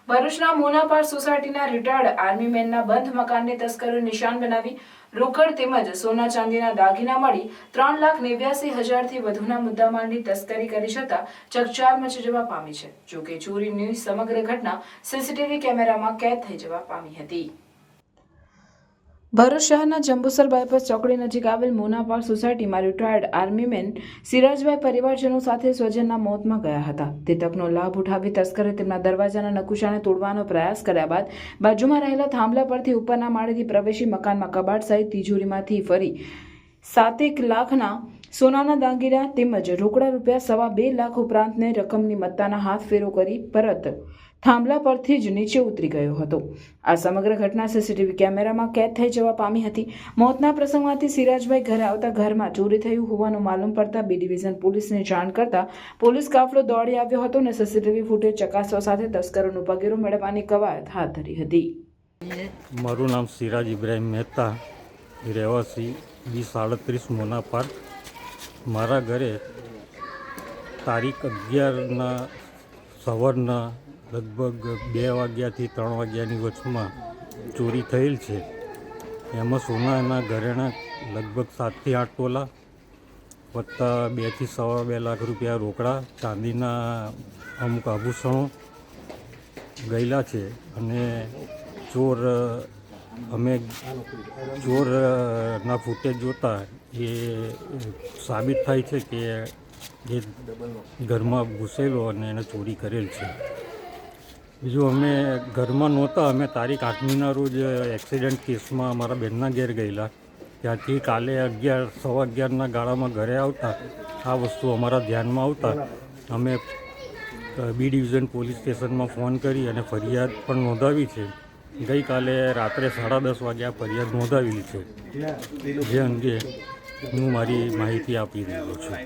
ભરૂચના મોનાપાર સોસાયટીના retired army મેનના બંધ મકાનને તસ્કરોએ નિશાન બનાવી રોકડ તેમજ સોના ચાંદીના દાગીના મળી 3,89,000થી વધુના મુદ્દામાલની તસ્કરી કરી જતા ચકચાર મચી જવા પામી છે। જોકે ચોરીની સમગ્ર ઘટના સીસીટીવી કેમેરામાં કેદ થઈ જવા પામી હતી। ભરૂચ શહેરના જંબુસર બાયપાસ ચોકડી નજીક આવેલ મોનાપાર સોસાયટીમાં રિટાયર્ડ આર્મીમેન સિરાજભાઈ પરિવારજનો સાથે સ્વજનના મોતમાં ગયા હતા। તે તકનો લાભ ઉઠાવી તસ્કરે તેમના દરવાજાના નકુશાને તોડવાનો પ્રયાસ કર્યા બાદ બાજુમાં રહેલા થાંભલા પરથી ઉપરના માળેથી પ્રવેશી મકાનમાં કબાટ સહિત તિજોરીમાંથી ફરી 7 લાખના સોનાના દાગીના તેમજ રોકડા રૂપિયા 2.25 લાખ ઉપરાંતની રકમની મત્તાના હાથ ફેરો કરી પરત થાંભલા પરથી જ નીચે ઉતરી ગયો હતો। આ સમગ્ર ઘટના સીસીટીવી કેમેરામાં કેદ થઈ જવા પામી હતી। મોતના પ્રસંગમાંથી સિરાજભાઈ ઘરે આવતા ઘરમાં ચોરી થયું હોવાનું માલુમ પડતા બી ડિવિઝન પોલીસને જાણ કરતા પોલીસ કાફલો દોડી આવ્યો હતો અને સીસીટીવી ફૂટેજ ચકાસવા સાથે તસ્કરોનું પગેરો મેળવવાની કવાયત હાથ ધરી હતી। મારું નામ સિરાજ ઇબ્રાહિમ મહેતા, રહેવાસી 2038 મોનાપાર। મારા ઘરે તારીખ 11ના સવારના લગભગ 2 વાગ્યાથી 3 વાગ્યાની વચમાં ચોરી થયેલ છે। એમાં સોનાના ઘરેણાં લગભગ 7થી 8 તોલા વત્તા 2 થી 2.25 લાખ રૂપિયા રોકડા, ચાંદીના અમુક આભૂષણો ગયેલા છે। અને અમે ચોરના ફૂટેજ જોતા એ સાબિત થાય છે કે એ ઘરમાં ઘૂસેલો અને એને ચોરી કરેલ છે। બીજું, અમે ઘરમાં નહોતા, અમે તારીખ 8મીના રોજ એક્સિડન્ટ કેસમાં અમારા બહેનના ઘેર ગયેલા। ત્યાંથી કાલે 11:15ના ગાળામાં ઘરે આવતા આ વસ્તુ અમારા ધ્યાનમાં આવતા અમે બી ડિવિઝન પોલીસ સ્ટેશનમાં ફોન કરી અને ફરિયાદ પણ નોંધાવી છે। ગઈકાલે રાત્રે 10:30 વાગ્યા ફરિયાદ નોંધાવેલી છે, જે અંગે હું મારી માહિતી આપી રહ્યો છું।